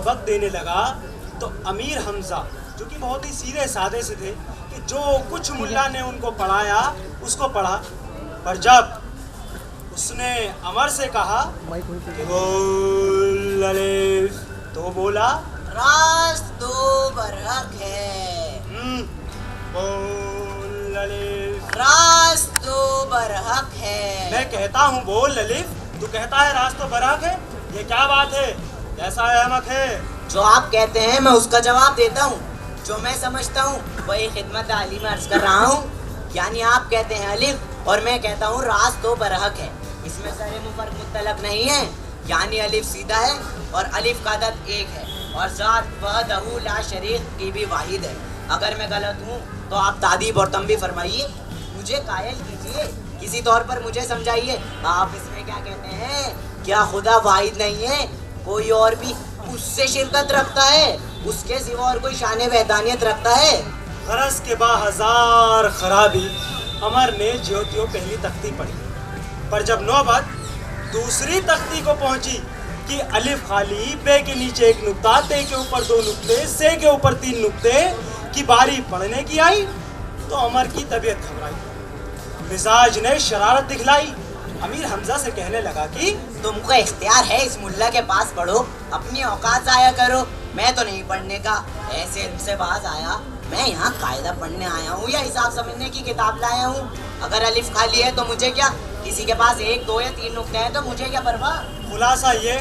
सबक देने लगा तो अमीर हमजा, जो कि बहुत ही सीधे साधे से थे, कि जो कुछ मुल्ला ने उनको पढ़ाया उसको पढ़ा। पर जब उसने अमर से कहा कि बोल अलिफ, तो बोला रास्त दो बरहक है। बोल अलिफ। रास्त दो बरहक है। मैं कहता हूँ बोल अलिफ, तू कहता है रास्त तो बरहक है। ये क्या बात है? कैसा अहमक है? जो आप कहते हैं मैं उसका जवाब देता हूँ, जो मैं समझता हूँ वही खिदमत आली में अर्ज कर रहा हूँ। यानी आप कहते हैं अलिफ और मैं कहता हूँ रास्त दो बरहक है। इसमें ज़रे मुफर्रक मुत्तलक नहीं है, यानी अलिफ सीधा है और अलिफ का अदद एक है और ज़ात वहदहू ला शरीक की भी वाहिद है। अगर मैं गलत हूँ तो आप तादीब और तंबीह फरमाइए, मुझे कायल कीजिए, किसी तौर पर मुझे समझाइए। आप इसमें क्या कहते हैं? क्या खुदा वाहिद नहीं है? कोई और भी उससे शिरकत रखता है? उसके सिवा और कोई शान वहदानियत रखता है? गरज के बाहज़ार खराबी अमर ने ज्यों त्यों पहली तख्ती पढ़ी, पर जब नौबत दूसरी तख्ती को पहुंची कि अलिफ खाली, बे के नीचे एक नुक्ता, ते के ऊपर दो नुक्ते, से के ऊपर तीन नुक्ते की बारी पढ़ने की आई, तो अमर की तबीयत घबराई, मिजाज ने शरारत दिखलाई। अमीर हमजा से कहने लगा कि तुमको इख्तियार है, इस मुल्ला के पास पढ़ो, अपनी औकात जाया करो। मैं तो नहीं पढ़ने का, ऐसे इनसे बाज आया। मैं यहाँ कायदा पढ़ने आया हूँ या हिसाब समझने की किताब लाया हूँ? अगर अलिफ खाली है तो मुझे क्या? किसी के पास एक, दो या तीन नुक्ते हैं तो मुझे क्या परवाह? खुलासा ये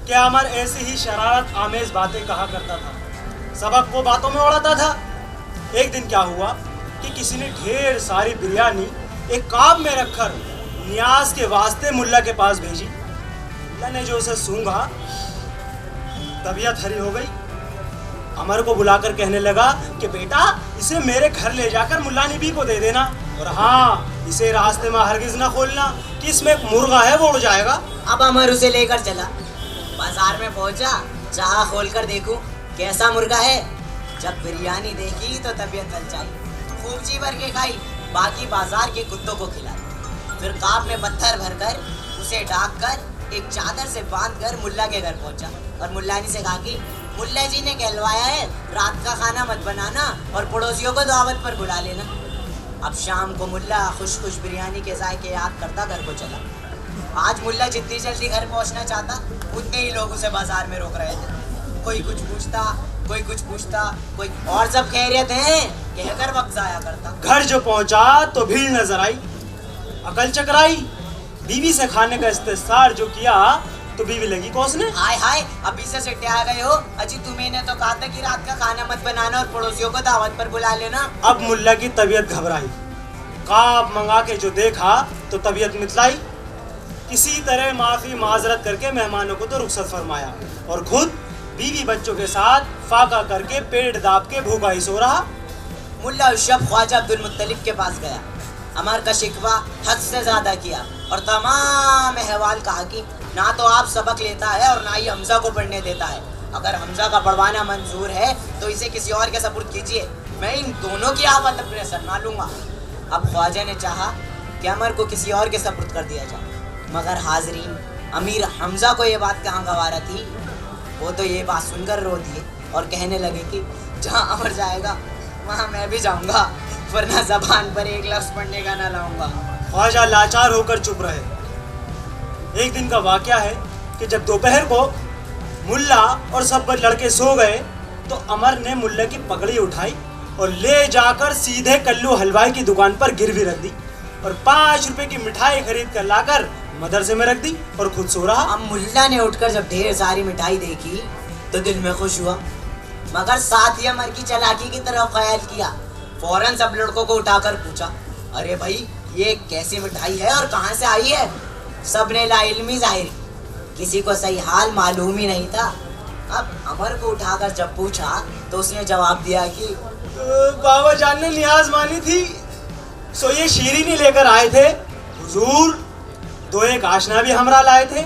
कि अमर ऐसी ही शरारत आमेज बातें कहा करता था, सबक वो बातों में उड़ाता था। एक दिन क्या हुआ कि किसी ने ढेर सारी बिरयानी एक काब में रखकर नियाज के वास्ते मुल्ला के पास भेजी। मुल्ला ने जो उसे सूंघा, तबीयत हरी हो गई। अमर को बुलाकर कहने लगा कि बेटा, इसे मेरे घर ले जाकर मुल्ला नबी को दे देना, और हाँ, इसे रास्ते में हरगिज ना खोलना कि इसमें एक मुर्गा है, वो उड़ जाएगा। अब अमर उसे लेकर चला, बाजार में पहुंचा, चाहा खोलकर देखूं कैसा मुर्गा है। जब बिरयानी देखी तो तबीयत ललचाई, खूब जी भर के खाई, बाकी बाजार के कुत्तों को खिलाई। फिर काब में पत्थर भरकर उसे ढाक कर एक चादर से बांधकर मुल्ला के घर पहुंचा और मुल्लानी से कहा कि मुल्ला जी ने कहलवाया है रात का खाना मत बनाना और पड़ोसियों को दावत पर बुला लेना। अब शाम को मुल्ला खुश खुश बिरयानी के जायके याद करता घर को चला। आज मुल्ला जितनी जल्दी घर पहुंचना चाहता, उतने ही लोग उसे बाजार में रोक रहे थे। कोई कुछ पूछता, कोई कुछ पूछता, कोई और सब खैरियत है कहकर वक्त जाया करता। घर जो पहुंचा तो भीड़ नजर आई, अकल चकराई। बीवी से खाने का इस्तेसार जो किया तो बीवी लगी कोसने। हाय हाय, अभी से सिट्टे आ गए हो? अजी तुम्हें ने तो कहा था कि रात का खाना मत बनाना और पड़ोसियों को दावत पर बुला लेना। अब मुल्ला की तबीयत घबराई, काब मंगा के जो देखा तो तबीयत मितलाई। किसी तरह माफी माजरत करके मेहमानों को तो रुखसत फरमाया और खुद बीवी बच्चों के साथ फाका करके पेट दाब के भूखा ही सो रहा। मुल्ला उस शब ख्वाजा अब्दुल मुत्तलिब के पास गया, अमर का शिकवा हद से ज्यादा किया और तमाम अहवाल कहा कि ना तो आप सबक लेता है और ना ही हमजा को पढ़ने देता है। अगर हमजा का पढ़वाना मंजूर है तो इसे किसी और के सपुर्द कीजिए, मैं इन दोनों की आफत अपने सर ना लूंगा। अब ख्वाजा ने चाहा कि अमर को किसी और के सपुर्द कर दिया जाए, मगर हाजरीन, अमीर हमजा को ये बात कहाँ गवारा थी। वो तो ये बात सुनकर रो दिए और कहने लगे कि जहाँ अमर जाएगा वहाँ मैं भी जाऊँगा, वरना जबान पर एक लफ्ज़ पढ़ने का ना लाऊंगा। ख्वाजा लाचार होकर चुप रहे। एक दिन का वाकया है कि जब दोपहर को मुल्ला और सब लड़के सो गए तो अमर ने मुल्ला की पगड़ी उठाई और ले जाकर सीधे कल्लू हलवाई की दुकान पर गिरवी रख दी और 5 रुपए की मिठाई खरीद कर लाकर मदरसे में रख दी और खुद सो रहा। अब मुल्ला ने उठकर जब ढेर सारी मिठाई देखी तो दिल में खुश हुआ, मगर साथ ही अमर की चालाकी की तरफ ख्याल किया। फौरन सब लड़कों को उठाकर पूछा, अरे भाई ये कैसी मिठाई है और कहाँ से आई है? सब ने लाइल्मी जाहिर, किसी को सही हाल मालूम ही नहीं था। अब अमर को उठाकर जब पूछा तो उसने जवाब दिया कि बाबा जान ने नियाज मानी थी, सो ये शीरीनी लेकर आए थे। हुजूर, 2 एक आशना भी हमरा लाए थे।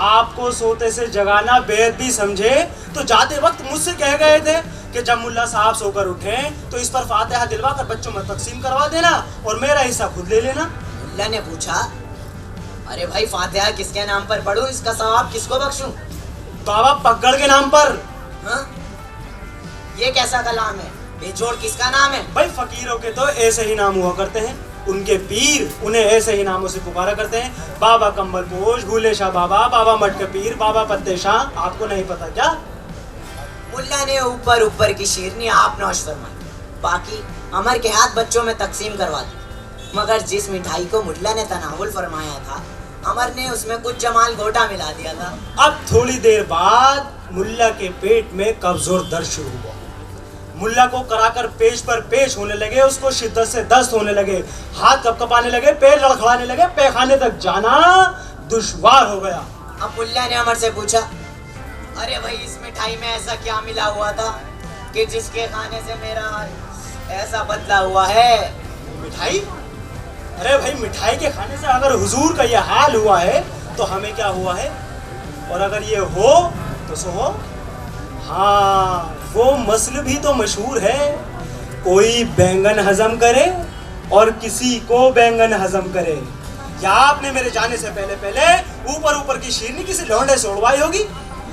आपको सोते से जगाना बेहद भी समझे तो जाते वक्त मुझसे कह गए थे कि जब मुल्ला साहब सोकर उठे तो इस पर फातिहा दिलवा कर बच्चों में तकसीम करवा देना और मेरा हिस्सा खुद ले लेना। मुल्ला ने पूछा, अरे भाई फातिहा किसके नाम पर पढ़ूं, इसका सवाब किसको बख्शूं? बाबा पकड़ के नाम पर। हाँ? ये कैसा कलाम है? बेजोड़ किसका नाम है? भाई फकीरों के तो ऐसे ही नाम हुआ करते हैं, उनके पीर उन्हें ऐसे ही नामों से पुकारा करते हैं। बाबा कंबल पोश, भूले शाह बाबा, बाबा मटके पीर, बाबा पत्ते शाह। आपको नहीं पता क्या? मुल्ला ने ऊपर ऊपर की शेरनी आप नौश फरमाई, बाकी अमर के हाथ बच्चों में तकसीम करवा दी। मगर जिस मिठाई को मुल्ला ने तनावुल फरमाया था, अमर ने उसमें कुछ जमाल घोटा मिला दिया था। अब थोड़ी देर बाद मुल्ला के पेट में कमजोर दर्द शुरू हुआ। मुल्ला को कराकर पेश पर पेश होने लगे, उसको शिद्दत से दस्त होने लगे, हाथ कपकपाने लगे, पैर लड़खड़ाने लगे, पैखाने तक जाना दुश्वार हो गया। अब मुल्ला ने अमर से पूछा, अरे भाई इस मिठाई में ऐसा क्या मिला हुआ था कि जिसके खाने से मेरा ऐसा बदला हुआ है? मिठाई? अरे भाई मिठाई के खाने से अगर हुजूर का ये हाल हुआ है तो हमें क्या हुआ है? और अगर ये हो तो सो हो। हाँ, वो मसल भी तो मशहूर है, कोई बैंगन हजम करे और किसी को बैंगन हजम करे। या आपने मेरे जाने से पहले पहले ऊपर ऊपर की शीरनी किसी लौंडे से उड़वाई होगी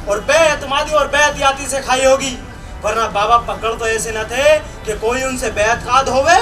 और बेएतमादी और बेअहतियाती से खाई होगी, वरना बाबा पकड़ तो ऐसे न थे कि कोई उनसे बेअतकाद होवे।